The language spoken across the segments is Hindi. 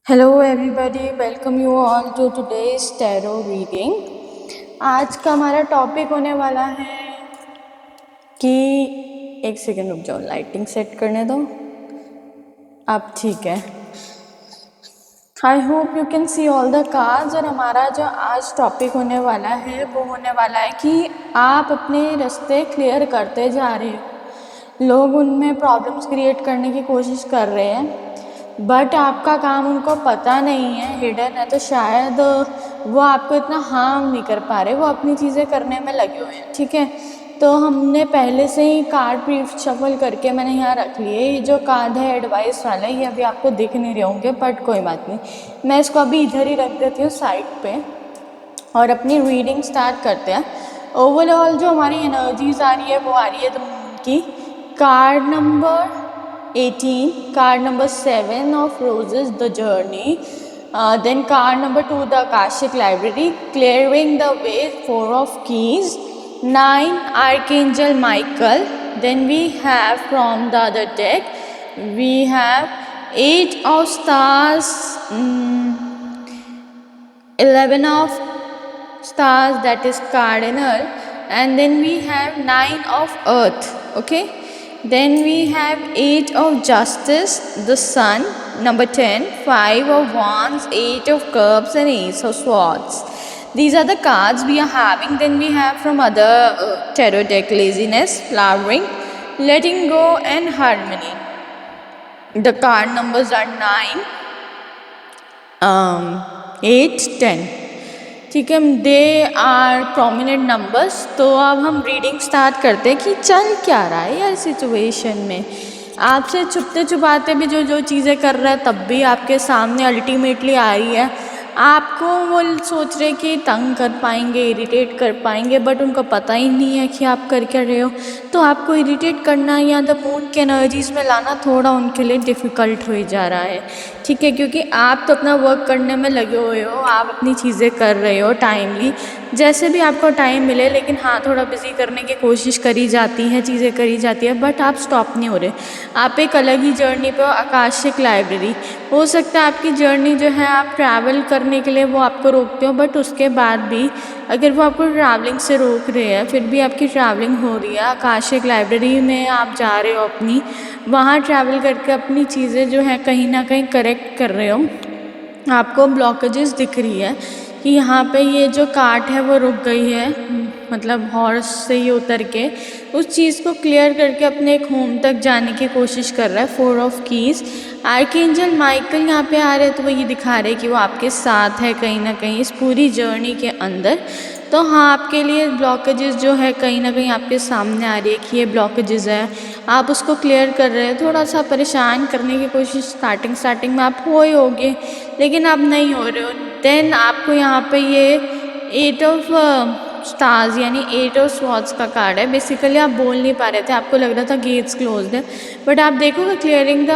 Hello everybody, welcome you all to today's tarot reading. आज का हमारा टॉपिक होने वाला है कि एक सेकेंड रुक जाओ, लाइटिंग सेट करने दो। अब ठीक है। I hope you can see all the cards. और हमारा जो आज टॉपिक होने वाला है वो होने वाला है कि आप अपने रास्ते क्लियर करते जा रहे हो। लोग उनमें प्रॉब्लम्स क्रिएट करने की कोशिश कर रहे हैं बट आपका काम उनको पता नहीं है, हिडन है, तो शायद वो आपको इतना हार्म नहीं कर पा रहे, वो अपनी चीज़ें करने में लगे हुए हैं। ठीक है, तो हमने पहले से ही कार्ड प्री शफल करके मैंने यहाँ रख लिए। ये जो कार्ड है एडवाइस वाला, ये अभी आपको दिख नहीं रहे होंगे बट कोई बात नहीं, मैं इसको अभी इधर ही रख देती हूँ साइड पे और अपनी रीडिंग स्टार्ट करते हैं। ओवरऑल जो हमारी एनर्जीज आ रही है वो आ रही है द मून की। Card number 18, card number 7 of roses, the journey, then card number 2, the Akashic library, clearing the way, 4 of keys, 9, Archangel Michael. Then we have from the other deck we have 8 of stars, 11 of stars, that is cardinal, and then we have 9 of earth. Okay, then we have 8 of justice, the sun, number 10, 5 of wands, 8 of cups, and ace of swords. These are the cards we are having. Then we have from other tarot deck laziness, flowering, letting go, and harmony. The card numbers are 9, 8, 10. ठीक है, दे आर प्रोमिनेंट नंबर्स। तो अब हम रीडिंग स्टार्ट करते हैं कि चल क्या रहा है यार सिचुएशन में। आपसे छुपते छुपाते भी जो चीज़ें कर रहा है तब भी आपके सामने अल्टीमेटली आ रही है। आपको वो सोच रहे कि तंग कर पाएंगे, इरिटेट कर पाएंगे, बट उनको पता ही नहीं है कि आप कर क्या रहे हो। तो आपको इरिटेट करना या द मून के एनर्जीज में लाना थोड़ा उनके लिए डिफ़िकल्ट हो जा रहा है। ठीक है, क्योंकि आप तो अपना वर्क करने में लगे हुए हो, आप अपनी चीज़ें कर रहे हो टाइमली, जैसे भी आपको टाइम मिले। लेकिन हाँ, थोड़ा बिजी करने की कोशिश करी जाती है, चीज़ें करी जाती है, बट आप स्टॉप नहीं हो रहे। आप एक अलग ही जर्नी पे हो। आकाशिक लाइब्रेरी, हो सकता है आपकी जर्नी जो है आप ट्रैवल करने के लिए वो आपको रोकते हो, बट उसके बाद भी अगर वो आपको ट्रैवलिंग से रोक रहे हैं फिर भी आपकी ट्रैवलिंग हो रही है। आकाशिक लाइब्रेरी में आप जा रहे हो अपनी, वहाँ ट्रैवल करके अपनी चीज़ें जो है कहीं ना कहीं करेक्ट कर रहे हो। आपको ब्लॉकेजेस दिख रही है कि यहाँ पे ये जो कार्ट है वो रुक गई है, मतलब हॉर्स से ही उतर के उस चीज़ को क्लियर करके अपने एक होम तक जाने की कोशिश कर रहा है। 4 ऑफ कीज़, आर्कएंजल माइकल यहाँ पे आ रहे हैं, तो वो ये दिखा रहे हैं कि वो आपके साथ है कहीं ना कहीं इस पूरी जर्नी के अंदर। तो हाँ, आपके लिए ब्लॉकेजेस जो है कहीं ना कहीं आपके सामने आ रही है कि ये ब्लॉकेजेस है, आप उसको क्लियर कर रहे हैं। थोड़ा सा परेशान करने की कोशिश स्टार्टिंग में आप हो ही होगे, लेकिन आप नहीं हो रहे हो। देन आपको यहाँ पे ये 8 ऑफ स्टार्स यानी 8 ऑफ स्वॉर्ड्स का कार्ड है। बेसिकली आप बोल नहीं पा रहे थे, आपको लग रहा था गेट्स क्लोज्ड है, बट आप देखोगे क्लियरिंग द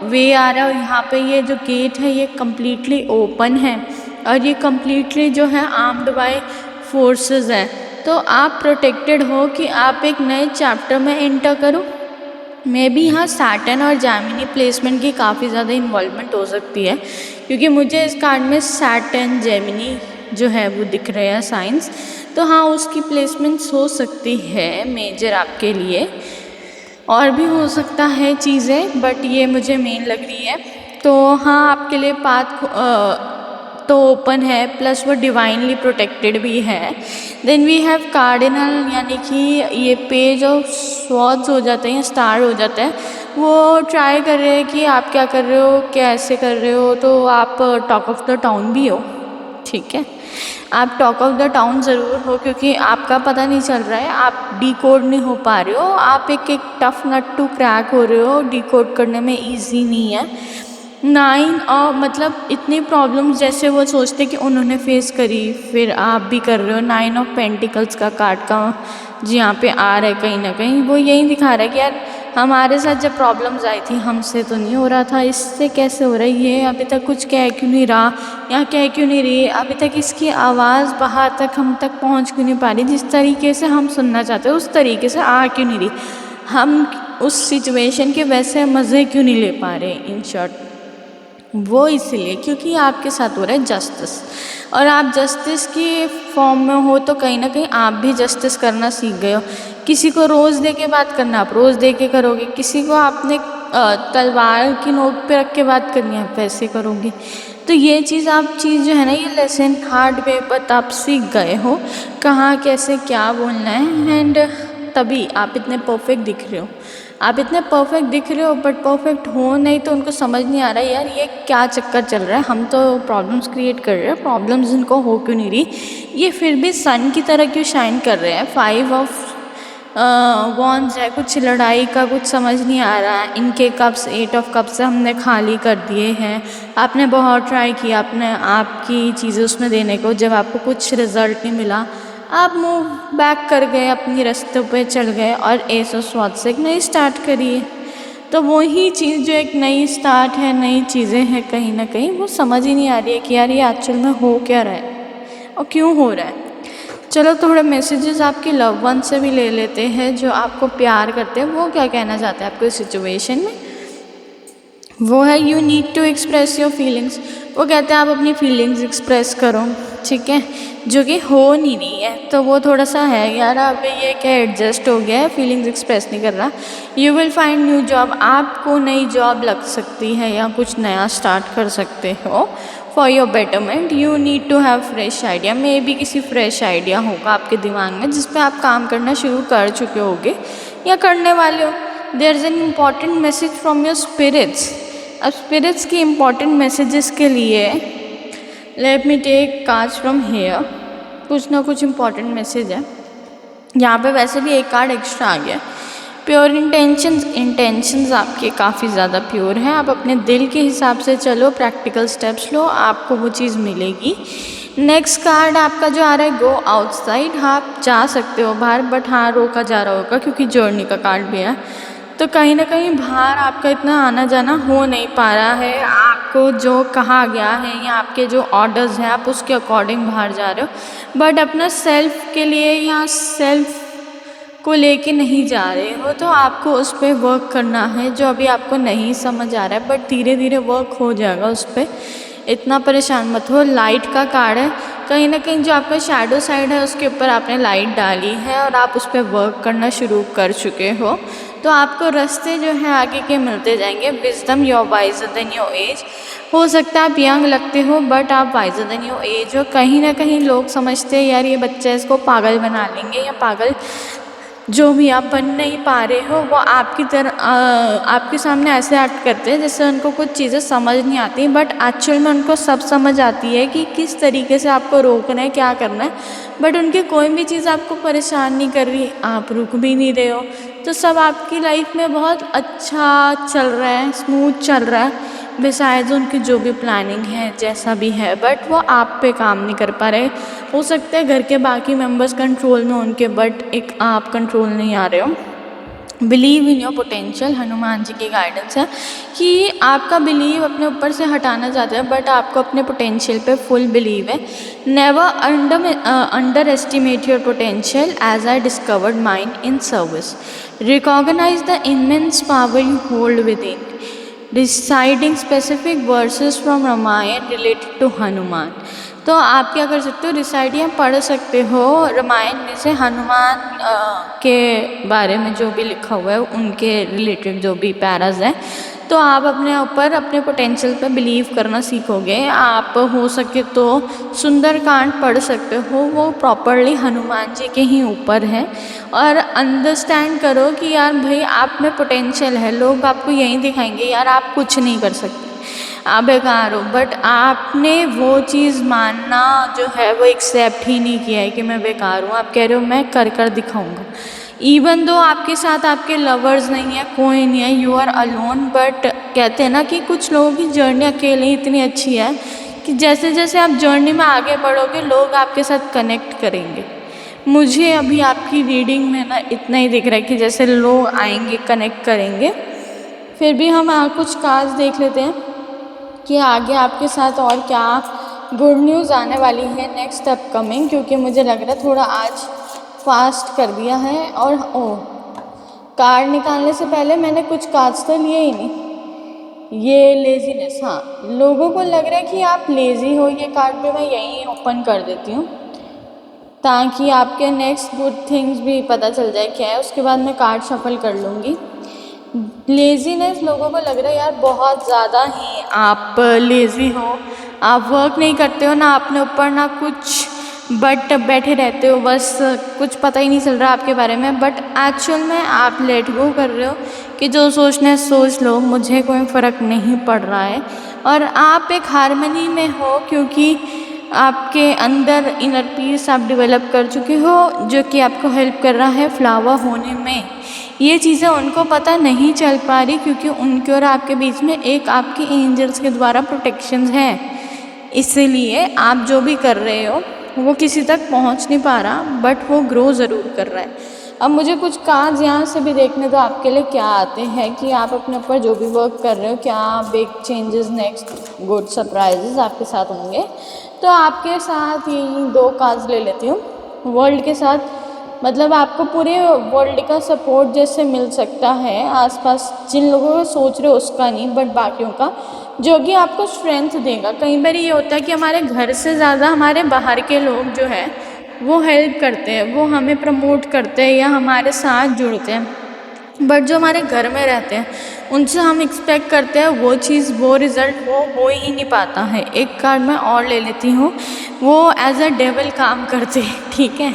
वे आ रहा है। और यहाँ पे ये जो गेट है ये कम्प्लीटली ओपन है और ये कम्प्लीटली जो है आर्म्ड बाय फोर्सेस है। तो आप प्रोटेक्टेड हो कि आप एक नए चैप्टर में एंटर करो। मे बी यहाँ सैटर्न और जेमिनी प्लेसमेंट की काफ़ी ज़्यादा इन्वॉल्वमेंट हो सकती है, क्योंकि मुझे इस कार्ड में सैटर्न जेमिनी जो है वो दिख रहे हैं साइंस। तो हाँ, उसकी प्लेसमेंट्स हो सकती है मेजर आपके लिए, और भी हो सकता है चीज़ें, बट ये मुझे मेन लग रही है। तो हाँ, आपके लिए पाथ तो ओपन है, प्लस वो डिवाइनली प्रोटेक्टेड भी है। देन वी हैव कार्डिनल, यानी कि ये पेज ऑफ स्वॉर्ड्स हो जाते हैं, स्टार हो जाता है। वो ट्राई कर रहे हैं कि आप क्या कर रहे हो, कैसे कर रहे हो। तो आप टॉक ऑफ द टाउन भी हो, ठीक है, आप टॉक ऑफ द टाउन ज़रूर हो, क्योंकि आपका पता नहीं चल रहा है, आप डिकोड नहीं हो पा रहे हो, आप एक टफ नट टू क्रैक हो रहे हो, डिकोड करने में ईजी नहीं है। 9 और मतलब इतनी प्रॉब्लम्स जैसे वो सोचते कि उन्होंने फेस करी, फिर आप भी कर रहे हो। 9 ऑफ पेंटिकल्स का कार्ड का जी यहाँ पे आ रहा है, कहीं ना कहीं वो यही दिखा रहा है कि यार हमारे साथ जब प्रॉब्लम्स आई थी हमसे तो नहीं हो रहा था, इससे कैसे हो रहा है, ये अभी तक कुछ कह क्यों नहीं रहा, यहाँ कह क्यों नहीं रही, अभी तक इसकी आवाज़ बाहर तक हम तक पहुँच क्यों नहीं पा रही, जिस तरीके से हम सुनना चाहते हैं उस तरीके से आ क्यों नहीं रही, हम उस सिचुएशन के वैसे मज़े क्यों नहीं ले पा रहे। इन शॉर्ट वो इसलिए क्योंकि आपके साथ हो रहा है जस्टिस, और आप जस्टिस की फॉर्म में हो तो कहीं ना कहीं आप भी जस्टिस करना सीख गए हो। किसी को रोज़ दे के बात करना आप रोज़ दे के करोगे, किसी को आपने तलवार की नोक पे रख के बात करनी है आप वैसे करोगे। तो ये चीज़ जो है ना, ये लेसन हार्ड वे पर आप सीख गए हो कहाँ कैसे क्या बोलना है, एंड तभी आप इतने परफेक्ट दिख रहे हो। आप इतने परफेक्ट दिख रहे हो बट परफेक्ट हो नहीं, तो उनको समझ नहीं आ रहा यार ये क्या चक्कर चल रहा है, हम तो प्रॉब्लम्स क्रिएट कर रहे हैं, प्रॉब्लम्स इनको हो क्यों नहीं रही, ये फिर भी सन की तरह क्यों शाइन कर रहे हैं। 5 ऑफ वॉन्ड्स है, कुछ लड़ाई का कुछ समझ नहीं आ रहा है। इनके कप्स 8 ऑफ कप्स से हमने खाली कर दिए हैं। आपने बहुत ट्राई किया अपने आपकी चीज़ें उसमें देने को, जब आपको कुछ रिजल्ट नहीं मिला आप मूव बैक कर गए, अपनी रास्ते पे चल गए और एस ऑफ स्वॉर्ड्स से एक नई स्टार्ट करिए। तो वही चीज़ जो एक नई स्टार्ट है, नई चीज़ें हैं, कहीं ना कहीं वो समझ ही नहीं आ रही है कि यार ये एक्चुअल में हो क्या रहा है और क्यों हो रहा है। चलो थोड़े मैसेजेस आपके लव वन से भी ले लेते हैं जो आपको प्यार करते हैं, वो क्या कहना चाहते हैं आपको इस सिचुएशन में। वो है you need to express your feelings. वो कहते हैं आप अपनी फीलिंग्स एक्सप्रेस करो, ठीक है, जो कि हो नहीं रही है। तो वो थोड़ा सा है यार अब ये क्या एडजस्ट हो गया है, फीलिंग्स एक्सप्रेस नहीं कर रहा। You will find new job, आपको नई जॉब लग सकती है या कुछ नया स्टार्ट कर सकते हो for your betterment. You need to have fresh idea, maybe किसी फ्रेश आइडिया होगा आपके दिमाग में जिस पे आप काम करना शुरू कर चुके होगे या करने वाले हो। There is an important message from your spirits. अब स्पिरिट्स की इम्पॉर्टेंट मैसेजेस के लिए let me take cards from here. कुछ ना कुछ इम्पॉर्टेंट मैसेज है यहाँ पे। वैसे भी एक कार्ड एक्स्ट्रा आ गया। प्योर इंटेंशंस आपके काफ़ी ज़्यादा प्योर हैं। आप अपने दिल के हिसाब से चलो, प्रैक्टिकल स्टेप्स लो, आपको वो चीज़ मिलेगी। नेक्स्ट कार्ड आपका जो आ रहा है गो आउटसाइड। आप जा सकते हो बाहर, बट हाँ रोका जा रहा होगा क्योंकि जर्नी का कार्ड भी है। तो कहीं ना कहीं बाहर आपका इतना आना जाना हो नहीं पा रहा है। आपको जो कहा गया है या आपके जो ऑर्डर्स हैं आप उसके अकॉर्डिंग बाहर जा रहे हो, बट अपना सेल्फ के लिए या सेल्फ को लेके नहीं जा रहे हो। तो आपको उस पर वर्क करना है जो अभी आपको नहीं समझ आ रहा है, बट धीरे धीरे वर्क हो जाएगा उस पर। इतना परेशान मत हो। लाइट का कार्ड है, कहीं ना कहीं जो आपका शैडो साइड है उसके ऊपर आपने लाइट डाली है और आप उस पर वर्क करना शुरू कर चुके हो। तो आपको रास्ते जो है आगे के मिलते जाएंगे। Wisdom you are wiser than your age. हो सकता है आप यंग लगते हो बट आप वाइजर देन योर एज हो। कहीं ना कहीं लोग समझते हैं यार ये बच्चा इसको पागल बना लेंगे या पागल जो भी आप बन नहीं पा रहे हो, वो आपकी तरह आपके सामने ऐसे एक्ट करते हैं जैसे उनको कुछ चीज़ें समझ नहीं आती, बट एक्चुअल में उनको सब समझ आती है कि किस तरीके से आपको रोकना है, क्या करना है। बट उनकी कोई भी चीज़ आपको परेशान नहीं कर रही, आप रुक भी नहीं रहे हो। तो सब आपकी लाइफ में बहुत अच्छा चल रहा है, स्मूथ चल रहा है बिसाइड्स उनकी जो भी प्लानिंग है जैसा भी है, बट वो आप पे काम नहीं कर पा रहे। हो सकता है घर के बाकी मेंबर्स कंट्रोल में उनके, बट एक आप कंट्रोल नहीं आ रहे हो। Believe in your potential, Hanuman ji की गाइडेंस है कि आपका बिलीव अपने ऊपर से हटाना चाहते हैं बट आपको अपने पोटेंशियल पे फुल बिलीव है। Never underestimate your potential as I discovered mind in service. Recognise the immense power you hold within. Residing specific verses from Ramayana related to Hanuman. तो आप क्या कर सकते हो, रिसाइडियाँ पढ़ सकते हो रामायण में से हनुमान के बारे में जो भी लिखा हुआ है उनके रिलेटेड जो भी पैराज हैं। तो आप अपने ऊपर अपने पोटेंशियल पे बिलीव करना सीखोगे। आप हो सके तो सुंदरकांड पढ़ सकते हो, वो प्रॉपरली हनुमान जी के ही ऊपर है। और अंडरस्टैंड करो कि यार भाई आप में पोटेंशियल है। लोग आपको यही दिखाएंगे यार आप कुछ नहीं कर सकते, आप बेकार हो, बट आपने वो चीज़ मानना जो है वो एक्सेप्ट ही नहीं किया है कि मैं बेकार हूँ। आप कह रहे हो मैं कर कर दिखाऊंगा। इवन दो आपके साथ आपके लवर्स नहीं है, कोई नहीं है, यू आर अलोन, बट कहते हैं ना कि कुछ लोगों की जर्नी अकेले ही इतनी अच्छी है कि जैसे जैसे आप जर्नी में आगे बढ़ोगे लोग आपके साथ कनेक्ट करेंगे। मुझे अभी आपकी रीडिंग में ना इतना ही दिख रहा है कि जैसे लोग आएंगे कनेक्ट करेंगे। फिर भी हम कुछ कार्ड्स देख लेते हैं कि आगे आपके साथ और क्या गुड न्यूज़ आने वाली है नेक्स्ट अपकमिंग, क्योंकि मुझे लग रहा है थोड़ा आज फास्ट कर दिया है। और कार्ड निकालने से पहले मैंने कुछ कार्ड्स तो लिए ही नहीं। ये लेज़ीनेस, हाँ, लोगों को लग रहा है कि आप लेज़ी हो, ये कार्ड भी मैं यहीं ओपन कर देती हूँ ताकि आपके नेक्स्ट गुड थिंग्स भी पता चल जाए क्या है। उसके बाद मैं कार्ड शफल कर लूँगी। लेज़ीनेस, लोगों को लग रहा है यार बहुत ज़्यादा ही आप लेज़ी हो, आप वर्क नहीं करते हो ना अपने ऊपर ना कुछ, बट बैठे रहते हो, बस कुछ पता ही नहीं चल रहा आपके बारे में। बट एक्चुअल में आप लेट गो कर रहे हो कि जो सोचना है सोच लो, मुझे कोई फ़र्क नहीं पड़ रहा है। और आप एक हार्मनी में हो क्योंकि आपके अंदर इनर पीस आप डेवलप कर चुके हो, जो कि आपको हेल्प कर रहा है फ्लावर होने में। ये चीज़ें उनको पता नहीं चल पा रही क्योंकि उनके और आपके बीच में एक आपके एंजल्स के द्वारा प्रोटेक्शंस हैं, इसीलिए आप जो भी कर रहे हो वो किसी तक पहुंच नहीं पा रहा, बट वो ग्रो ज़रूर कर रहा है। अब मुझे कुछ कार्ड्स यहाँ से भी देखने दो आपके लिए क्या आते हैं कि आप अपने ऊपर जो भी वर्क कर रहे हो, क्या big changes, next good surprises आपके साथ होंगे। तो आपके साथ यही 2 कार्ड्स ले लेती हूँ। वर्ल्ड के साथ मतलब आपको पूरे वर्ल्ड का सपोर्ट जैसे मिल सकता है, आसपास जिन लोगों को सोच रहे हो उसका नहीं, बट बाकियों का, जो कि आपको स्ट्रेंथ देगा। कई बार ये होता है कि हमारे घर से ज़्यादा हमारे बाहर के लोग जो है वो हेल्प करते हैं, वो हमें प्रमोट करते हैं या हमारे साथ जुड़ते हैं, बट जो हमारे घर में रहते हैं उनसे हम एक्सपेक्ट करते हैं वो चीज़, वो रिज़ल्ट वो हो ही नहीं पाता है। एक कार्ड मैं और ले लेती हूँ, वो एज अ डेविल काम करते हैं, ठीक है।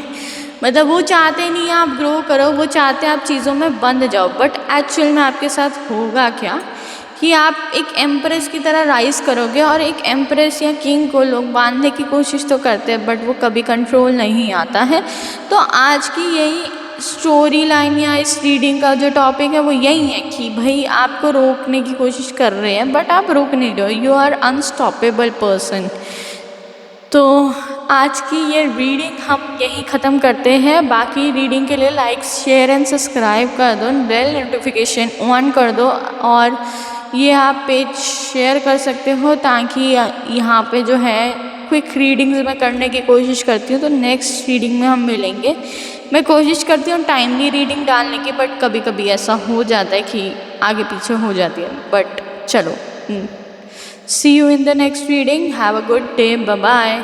मतलब वो चाहते नहीं आप ग्रो करो, वो चाहते आप चीज़ों में बंद जाओ, बट एक्चुअल में आपके साथ होगा क्या कि आप एक एम्प्रेस की तरह राइज करोगे, और एक एम्प्रेस या किंग को लोग बांधने की कोशिश तो करते हैं बट वो कभी कंट्रोल नहीं आता है। तो आज की यही स्टोरी लाइन या इस रीडिंग का जो टॉपिक है वो यही है कि भाई आपको रोकने की कोशिश कर रहे हैं बट आप रुक नहीं रहे हो, यू आर अनस्टॉपेबल पर्सन। तो आज की ये रीडिंग हम यहीं ख़त्म करते हैं। बाकी रीडिंग के लिए लाइक शेयर एंड सब्सक्राइब कर दो, बेल नोटिफिकेशन ऑन कर दो, और ये आप पेज शेयर कर सकते हो ताकि यहाँ पे जो है क्विक रीडिंग्स मैं करने की कोशिश करती हूँ। तो नेक्स्ट रीडिंग में हम मिलेंगे। मैं कोशिश करती हूँ टाइमली रीडिंग डालने की, बट कभी कभी ऐसा हो जाता है कि आगे पीछे हो जाती है, बट चलो, see you in the next reading. Have a good day, bye bye.